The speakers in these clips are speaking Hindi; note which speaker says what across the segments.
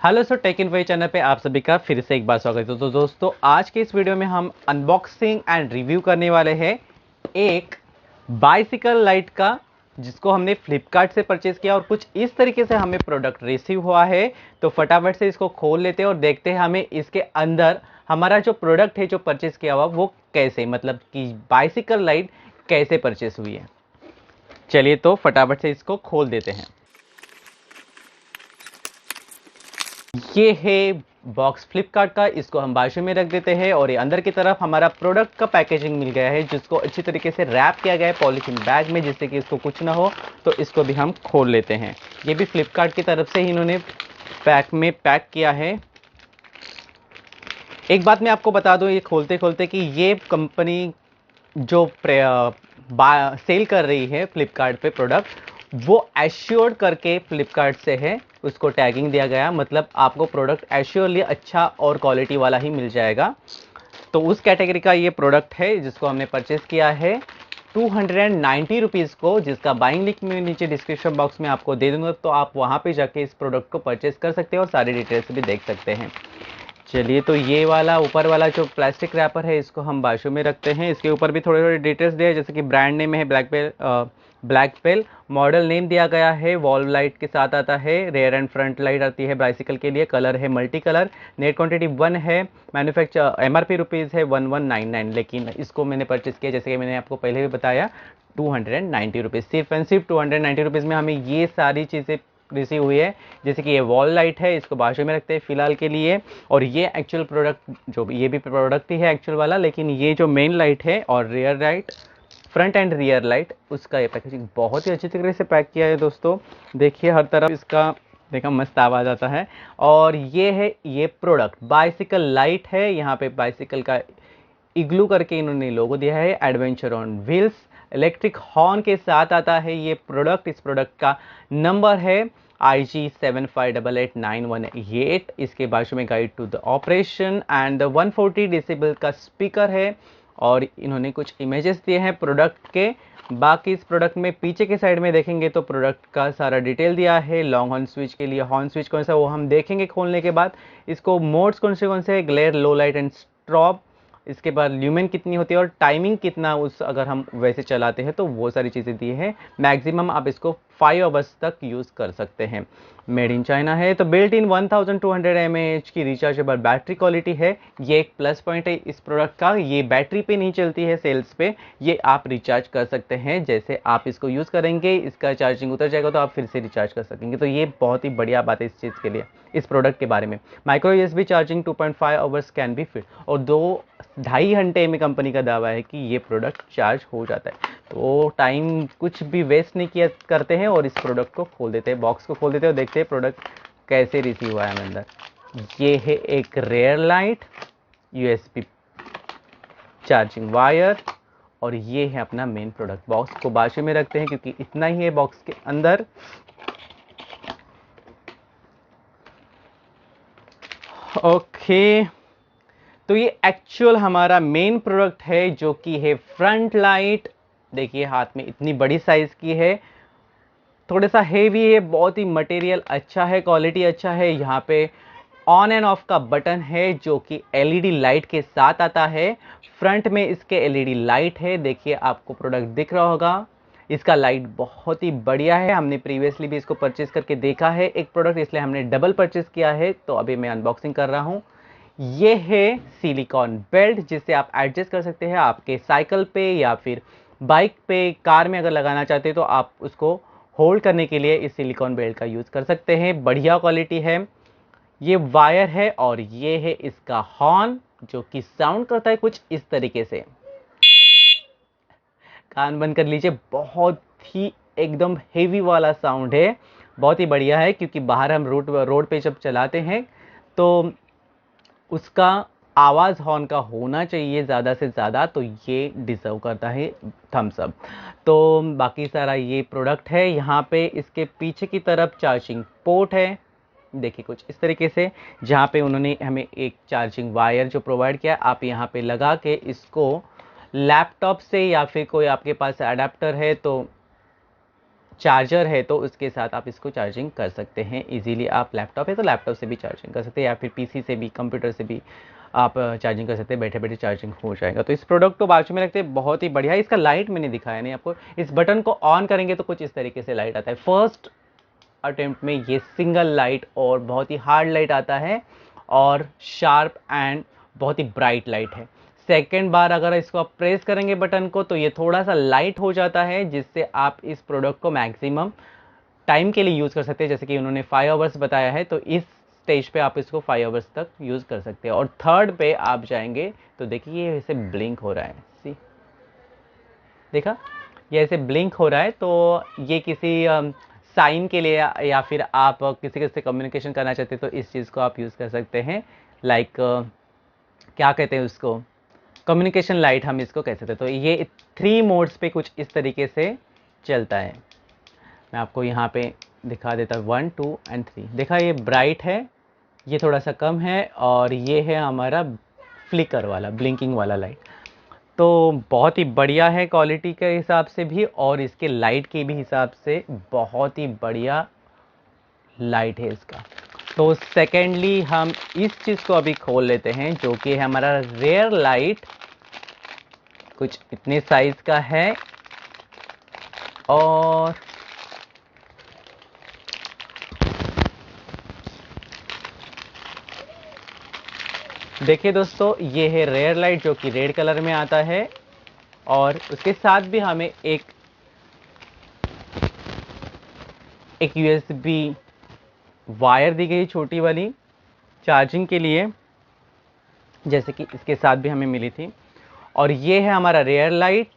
Speaker 1: हेलो सर, टेक इन वही चैनल पे आप सभी का फिर से एक बार स्वागत है। तो दोस्तों, आज के इस वीडियो में हम अनबॉक्सिंग एंड रिव्यू करने वाले हैं एक बाइसिकल लाइट का, जिसको हमने फ्लिपकार्ट से परचेज किया और कुछ इस तरीके से हमें प्रोडक्ट रिसीव हुआ है। तो फटाफट से इसको खोल लेते हैं और देखते हैं हमें इसके अंदर हमारा जो प्रोडक्ट है जो परचेज किया हुआ वो कैसे, मतलब कि बाइसिकल लाइट कैसे परचेज हुई है। चलिए तो फटाफट से इसको खोल देते हैं। ये है बॉक्स फ्लिपकार्ट का, इसको हम बाजू में रख देते हैं और ये अंदर की तरफ हमारा प्रोडक्ट का पैकेजिंग मिल गया है, जिसको अच्छी तरीके से रैप किया गया है पॉलीथीन बैग में, जिससे कि इसको कुछ ना हो। तो इसको भी हम खोल लेते हैं। ये भी फ्लिपकार्ट की तरफ से ही इन्होंने पैक में पैक किया है। एक बात मैं आपको बता दूं ये खोलते खोलते कि ये कंपनी जो सेल कर रही है फ्लिपकार्ट पे प्रोडक्ट, वो एश्योर्ड करके फ्लिपकार्ट से है, उसको टैगिंग दिया गया, मतलब आपको प्रोडक्ट एश्योरली अच्छा और क्वालिटी वाला ही मिल जाएगा। तो उस कैटेगरी का ये प्रोडक्ट है जिसको हमने परचेज किया है 290 रुपीज़ को, जिसका बाइंग लिंक मैं नीचे डिस्क्रिप्शन बॉक्स में आपको दे दूंगा। तो आप वहाँ पे जाके इस प्रोडक्ट को परचेज कर सकते हैं और सारी डिटेल्स भी देख सकते हैं। चलिए, तो ये वाला ऊपर वाला जो प्लास्टिक रैपर है इसको हम बाजू में रखते हैं। इसके ऊपर भी थोड़े थोड़े डिटेल्स दिए, जैसे कि ब्रांड नेम है ब्लैक पेल, मॉडल नेम दिया गया है, वॉल्व लाइट के साथ आता है, रेयर एंड फ्रंट लाइट आती है बाइसिकल के लिए, कलर है मल्टी कलर, नेट क्वांटिटी 1 है, मैन्युफैक्चर एमआरपी रुपीज़ है 1199, लेकिन इसको मैंने परचेज किया जैसे कि मैंने आपको पहले भी बताया 290 रुपीज़। सिर्फ एंड सिर्फ 290 रुपीज़ में हमें ये सारी चीज़ें रिसीव हुई है। जैसे कि ये वॉल लाइट है, इसको बाजू में रखते हैं फिलहाल के लिए। और ये एक्चुअल प्रोडक्ट, जो ये भी प्रोडक्ट ही है एक्चुअल वाला, लेकिन ये जो मेन लाइट है और rear light, front end rear light, उसका ये पैकेजिंग बहुत ही अच्छी तरीके से पैक किया है दोस्तों। देखिए हर तरफ इसका देखा मस्त आवाज़ आता है। और ये है ये प्रोडक्ट बाइसिकल लाइट है, यहाँ पे बाइसिकल का इग्लू करके इन्होंने लोगो दिया है, adventure on wheels, electric horn के साथ आता है ये प्रोडक्ट। इस प्रोडक्ट का नंबर है IG75889118। इसके बाजू में guide to the operation and 140 decibel का स्पीकर है। और इन्होंने कुछ इमेजेस दिए हैं प्रोडक्ट के। बाकी इस प्रोडक्ट में पीछे के साइड में देखेंगे तो प्रोडक्ट का सारा डिटेल दिया है। लॉन्ग हॉर्न स्विच के लिए हॉर्न स्विच कौन सा वो हम देखेंगे खोलने के बाद। इसको मोड्स कौन से है, glare, low light and strobe. इसके बाद ल्यूमेन कितनी होती है और टाइमिंग कितना, उस अगर हम वैसे चलाते हैं तो वो सारी चीज़ें दी है। मैक्सिमम आप इसको 5 आवर्स तक यूज़ कर सकते हैं। मेड इन चाइना है। तो बिल्ट इन 1200 mAh की रिचार्जेबल बैटरी क्वालिटी है। ये एक प्लस पॉइंट है इस प्रोडक्ट का। ये बैटरी पे नहीं चलती है सेल्स पे, ये आप रिचार्ज कर सकते हैं। जैसे आप इसको यूज़ करेंगे, इसका चार्जिंग उतर जाएगा तो आप फिर से रिचार्ज कर सकेंगे। तो ये बहुत ही बढ़िया बात है इस चीज़ के लिए, इस प्रोडक्ट के बारे में। Micro USB charging 2.5 hours can be fit, और 2-2.5 घंटे में कंपनी का दावा है कि ये प्रोडक्ट चार्ज हो जाता है। तो टाइम कुछ भी वेस्ट नहीं किया करते हैं और इस प्रोडक्ट को खोल देते हैं, बॉक्स को खोल देते हैं और देखते हैं प्रोडक्ट कैसे रिसीव हुआ है हमें अंदर। ये है एक rare light, USB charging wire, और ये है अपना मेन प्रोडक्ट। बॉक्स को बाजू में रखते हैं क्योंकि इतना ही है बॉक्स के अंदर। ओके, तो ये एक्चुअल हमारा मेन प्रोडक्ट है, जो कि है फ्रंट लाइट। देखिए हाथ में इतनी बड़ी साइज की है, थोड़ा सा हेवी है, बहुत ही मटेरियल अच्छा है, क्वालिटी अच्छा है। यहाँ पे ऑन एंड ऑफ का बटन है जो कि एलईडी लाइट के साथ आता है। फ्रंट में इसके एलईडी लाइट है, देखिए आपको प्रोडक्ट दिख रहा होगा। इसका लाइट बहुत ही बढ़िया है। हमने प्रीवियसली भी इसको परचेज करके देखा है एक प्रोडक्ट, इसलिए हमने डबल परचेज किया है। तो अभी मैं अनबॉक्सिंग कर रहा हूँ। ये है सिलिकॉन बेल्ट, जिससे आप एडजस्ट कर सकते हैं आपके साइकिल पे या फिर बाइक पे, कार में अगर लगाना चाहते हैं तो आप उसको होल्ड करने के लिए इस सिलिकॉन बेल्ट का यूज़ कर सकते हैं। बढ़िया क्वालिटी है। ये वायर है और ये है इसका हॉर्न, जो कि साउंड करता है कुछ इस तरीके से। कान बंद कर लीजिए, बहुत ही एकदम हेवी वाला साउंड है, बहुत ही बढ़िया है। क्योंकि बाहर हम रोड पे जब चलाते हैं तो उसका आवाज़ हॉर्न का होना चाहिए ज़्यादा से ज़्यादा, तो ये डिज़र्व करता है थम्स अप। तो बाकी सारा ये प्रोडक्ट है। यहाँ पे इसके पीछे की तरफ चार्जिंग पोर्ट है, देखिए कुछ इस तरीके से, जहाँ पे उन्होंने हमें एक चार्जिंग वायर जो प्रोवाइड किया, आप यहाँ पे लगा के इसको लैपटॉप से या फिर कोई आपके पास अडेप्टर है तो चार्जर है तो उसके साथ आप इसको चार्जिंग कर सकते हैं इजीली। आप लैपटॉप है तो लैपटॉप से भी चार्जिंग कर सकते हैं, या फिर पीसी से भी, कंप्यूटर से भी आप चार्जिंग कर सकते हैं, बैठे बैठे चार्जिंग हो जाएगा। तो इस प्रोडक्ट को बाजू में रखते हैं, बहुत ही बढ़िया है। इसका लाइट मैंने दिखाया नहीं आपको, इस बटन को ऑन करेंगे तो कुछ इस तरीके से लाइट आता है। फर्स्ट अटेम्प्ट में ये सिंगल लाइट और बहुत ही हार्ड लाइट आता है और शार्प एंड बहुत ही ब्राइट लाइट है। सेकेंड बार अगर इसको आप प्रेस करेंगे बटन को तो ये थोड़ा सा लाइट हो जाता है, जिससे आप इस प्रोडक्ट को मैक्सिमम टाइम के लिए यूज़ कर सकते हैं। जैसे कि उन्होंने 5 आवर्स बताया है, तो इस स्टेज पे आप इसको 5 आवर्स तक यूज़ कर सकते हैं। और थर्ड पे आप जाएंगे तो देखिए ये ऐसे ब्लिंक हो रहा है, सी देखा, ये ऐसे ब्लिंक हो रहा है। तो ये किसी साइन के लिए या फिर आप किसी के से कम्युनिकेशन करना चाहते हैं तो इस चीज़ को आप यूज़ कर सकते हैं। लाइक क्या कहते हैं उसको, कम्युनिकेशन लाइट हम इसको कह सकते हैं। तो ये 3 मोड्स पे कुछ इस तरीके से चलता है। मैं आपको यहाँ पे दिखा देता हूँ 1 2 एंड 3। देखा, ये ब्राइट है, ये थोड़ा सा कम है, और ये है हमारा फ्लिकर वाला, ब्लिंकिंग वाला लाइट। तो बहुत ही बढ़िया है क्वालिटी के हिसाब से भी, और इसके लाइट के भी हिसाब से बहुत ही बढ़िया लाइट है इसका। तो सेकेंडली हम इस चीज़ को अभी खोल लेते हैं, जो कि है हमारा रेयर लाइट। कुछ इतने साइज का है, और देखिए दोस्तों, ये है रेयर लाइट जो कि रेड कलर में आता है, और उसके साथ भी हमें एक यूएसबी वायर दी गई छोटी वाली चार्जिंग के लिए, जैसे कि इसके साथ भी हमें मिली थी। और ये है हमारा रेयर लाइट।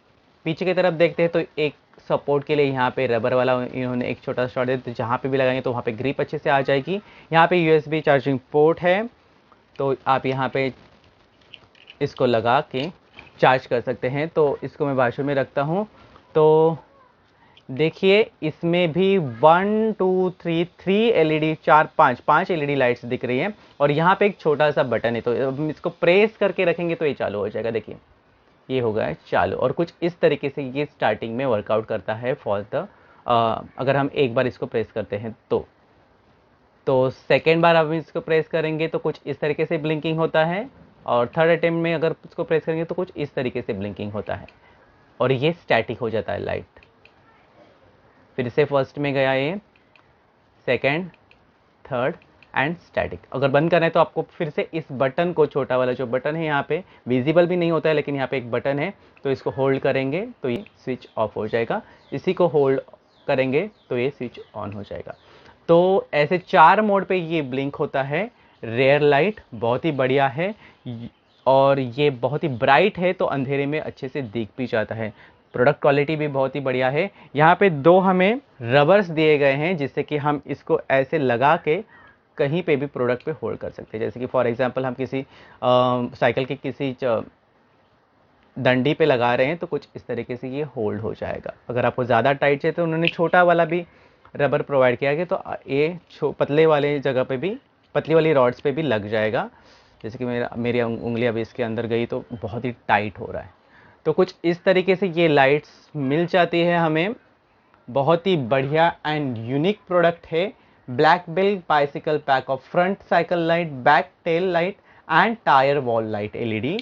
Speaker 1: पीछे की तरफ देखते हैं तो एक सपोर्ट के लिए यहाँ पे रबर वाला इन्होंने एक छोटा सा शॉट दिया, तो जहाँ पे भी लगाएंगे तो वहाँ पे ग्रिप अच्छे से आ जाएगी। यहाँ पे यूएसबी चार्जिंग पोर्ट है, तो आप यहाँ पे इसको लगा के चार्ज कर सकते हैं। तो इसको मैं बाजू में रखता हूँ। तो देखिए, इसमें भी 1 2 3 3 एलईडी, 4 5 एलईडी लाइट्स दिख रही हैं, और यहाँ पे एक छोटा सा बटन है। तो हम इसको प्रेस करके रखेंगे तो ये चालू हो जाएगा। देखिए, ये हो गया है चालू, और कुछ इस तरीके से ये स्टार्टिंग में वर्कआउट करता है फॉर द अगर हम एक बार इसको प्रेस करते हैं तो सेकेंड बार हम इसको प्रेस करेंगे तो कुछ इस तरीके से ब्लिंकिंग होता है, और थर्ड अटेम्प्ट में अगर इसको प्रेस करेंगे तो कुछ इस तरीके से ब्लिंकिंग होता है, और ये स्टैटिक हो जाता है लाइट। फिर से फर्स्ट में गया ये, सेकेंड, थर्ड एंड स्टैटिक। अगर बंद करना है तो आपको फिर से इस बटन को, छोटा वाला जो बटन है यहाँ पे विजिबल भी नहीं होता है, लेकिन यहाँ पे एक बटन है, तो इसको होल्ड करेंगे तो ये स्विच ऑफ हो जाएगा। इसी को होल्ड करेंगे तो ये स्विच ऑन हो जाएगा। तो ऐसे 4 मोड पे ये ब्लिंक होता है। रेयर लाइट बहुत ही बढ़िया है, और ये बहुत ही ब्राइट है, तो अंधेरे में अच्छे से दिख भी जाता है। प्रोडक्ट क्वालिटी भी बहुत ही बढ़िया है। यहाँ पे 2 हमें रबर्स दिए गए हैं, जिससे कि हम इसको ऐसे लगा के कहीं पे भी प्रोडक्ट पे होल्ड कर सकते हैं। जैसे कि फॉर एग्जांपल हम किसी साइकिल के किसी डंडी पे लगा रहे हैं तो कुछ इस तरीके से ये होल्ड हो जाएगा। अगर आपको ज़्यादा टाइट चाहिए तो उन्होंने छोटा वाला भी रबर प्रोवाइड किया है, तो ये पतले वाले जगह पे भी, पतली वाली रॉड्स पे भी लग जाएगा। जैसे कि मेरी उंगली अभी इसके अंदर गई तो बहुत ही टाइट हो रहा है। तो कुछ इस तरीके से ये लाइट्स मिल जाती है हमें। बहुत ही बढ़िया एंड यूनिक प्रोडक्ट है। Black bell bicycle pack of front cycle light, back tail light and tyre wall light LED,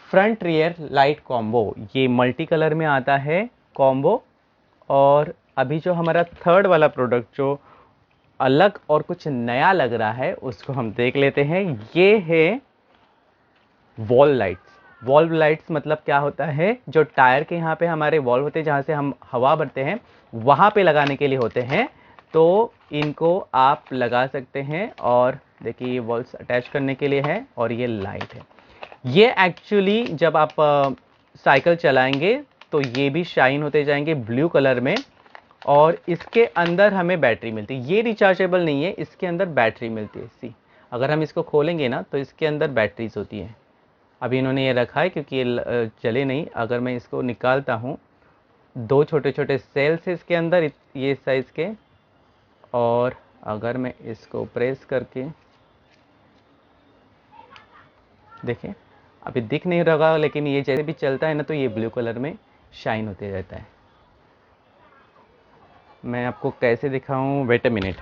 Speaker 1: front rear light combo. ये मल्टी कलर में आता है कॉम्बो। और अभी जो हमारा थर्ड वाला प्रोडक्ट जो अलग और कुछ नया लग रहा है उसको हम देख लेते हैं। ये है वॉल लाइट्स। वॉल्व लाइट्स मतलब क्या होता है, जो टायर के यहाँ पे हमारे वॉल्व होते हैं जहाँ से हम हवा भरते हैं, वहाँ पे लगाने के लिए होते हैं। तो इनको आप लगा सकते हैं, और देखिए ये वॉल्व्स अटैच करने के लिए है, और ये लाइट है। ये एक्चुअली जब आप साइकिल चलाएंगे तो ये भी शाइन होते जाएंगे ब्लू कलर में, और इसके अंदर हमें बैटरी मिलती है। ये रिचार्जेबल नहीं है, इसके अंदर बैटरी मिलती है। सी, अगर हम इसको खोलेंगे ना तो इसके अंदर बैटरीज होती है। अभी इन्होंने ये रखा है क्योंकि ये चले नहीं। अगर मैं इसको निकालता हूँ, 2 छोटे छोटे सेल्स है इसके अंदर, ये साइज़ के, और अगर मैं इसको प्रेस करके देखें, अभी दिख नहीं रहा, लेकिन ये जैसे भी चलता है ना तो ये ब्लू कलर में शाइन होते रहता है। मैं आपको कैसे दिखाऊं, वेट अ मिनट।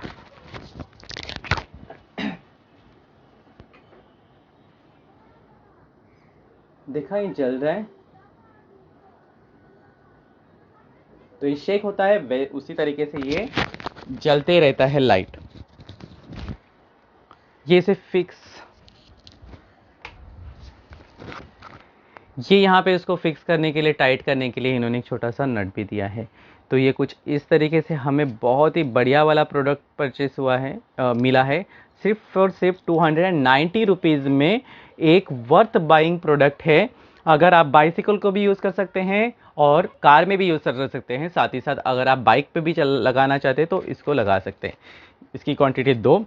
Speaker 1: देखा ये जल रहा है, तो ये शेक होता है, उसी तरीके से ये जलते रहता है लाइट। ये इसे फिक्स, ये यहाँ पे इसको फिक्स करने के लिए, टाइट करने के लिए इन्होंने एक छोटा सा नट भी दिया है। तो ये कुछ इस तरीके से हमें बहुत ही बढ़िया वाला प्रोडक्ट परचेस हुआ है, मिला है। सिर्फ और सिर्फ 290 रुपीज़ में एक वर्थ बाइंग प्रोडक्ट है। अगर आप बाइसिकल को भी यूज़ कर सकते हैं और कार में भी यूज़ कर सकते हैं, साथ ही साथ अगर आप बाइक पे भी लगाना चाहते हैं तो इसको लगा सकते हैं। इसकी क्वांटिटी 2,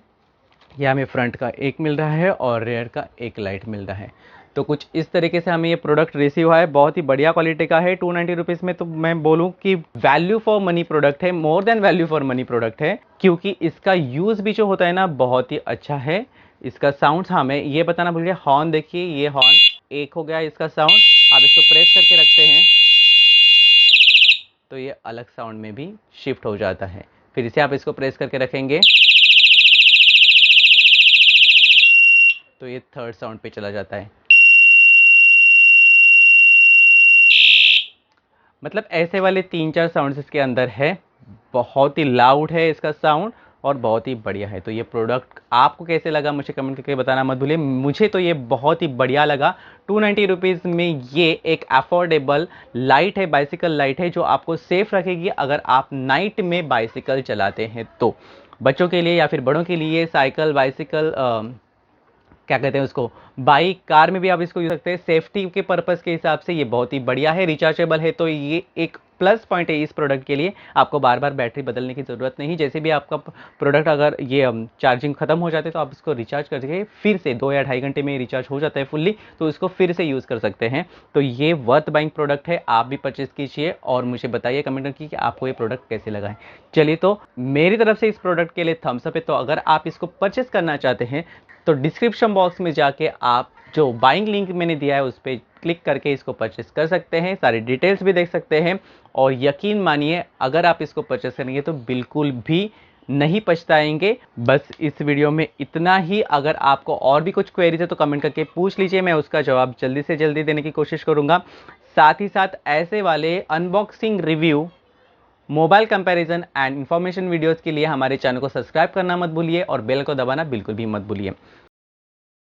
Speaker 1: यह हमें फ्रंट का एक मिल रहा है और रेयर का एक लाइट मिल रहा है। तो कुछ इस तरीके से हमें ये प्रोडक्ट रिसीव हुआ है, बहुत ही बढ़िया क्वालिटी का है। 290 रुपीज़ में तो मैं बोलूँ कि वैल्यू फॉर मनी प्रोडक्ट है, more than value for money product है, क्योंकि इसका यूज़ भी जो होता है ना बहुत ही अच्छा है। इसका साउंड, हाँ मैं ये बताना भूल गया, हॉर्न देखिए, ये हॉर्न एक हो गया इसका साउंड। आप इसको प्रेस करके रखते हैं तो ये अलग साउंड में भी शिफ्ट हो जाता है। फिर इसे आप इसको प्रेस करके रखेंगे तो ये थर्ड साउंड पे चला जाता है। मतलब ऐसे वाले 3-4 साउंड्स इसके अंदर है। बहुत ही लाउड है इसका साउंड और बहुत ही बढ़िया है। तो ये प्रोडक्ट आपको कैसे लगा मुझे कमेंट करके बताना मत भूलिए। मुझे तो ये बहुत ही बढ़िया लगा। 290 रुपीज़ में ये एक अफोर्डेबल लाइट है, बाइसिकल लाइट है, जो आपको सेफ रखेगी अगर आप नाइट में बाइसिकल चलाते हैं तो। बच्चों के लिए या फिर बड़ों के लिए साइकिल, बाइसिकल, क्या कहते हैं उसको, बाइक, कार में भी आप इसको यूज सकते हैं। सेफ्टी के पर्पस के हिसाब से ये बहुत ही बढ़िया है। रिचार्जेबल है तो ये एक प्लस पॉइंट है इस प्रोडक्ट के लिए। आपको बार बार बैटरी बदलने की ज़रूरत नहीं। जैसे भी आपका प्रोडक्ट अगर ये चार्जिंग खत्म हो जाते तो आप इसको रिचार्ज करके फिर से 2 या 2.5 घंटे में रिचार्ज हो जाता है फुल्ली, तो इसको फिर से यूज़ कर सकते हैं। तो ये वर्थ बाइंग प्रोडक्ट है, आप भी परचेज कीजिए और मुझे बताइए कमेंट करके कि आपको ये प्रोडक्ट कैसे लगा है। चलिए, तो मेरी तरफ से इस प्रोडक्ट के लिए थम्स अप है। तो अगर आप इसको परचेस करना चाहते हैं तो डिस्क्रिप्शन बॉक्स में जाके आप जो बाइंग लिंक मैंने दिया है उस पर क्लिक करके इसको परचेस कर सकते हैं, सारी डिटेल्स भी देख सकते हैं। और यकीन मानिए अगर आप इसको परचेस करेंगे तो बिल्कुल भी नहीं पछताएंगे। बस इस वीडियो में इतना ही। अगर आपको और भी कुछ क्वेरीज है तो कमेंट करके पूछ लीजिए, मैं उसका जवाब जल्दी से जल्दी देने की कोशिश करूंगा। साथ ही साथ ऐसे वाले unboxing, review, mobile comparison and information videos के लिए हमारे चैनल को सब्सक्राइब करना मत भूलिए और बेल को दबाना बिल्कुल भी मत भूलिए।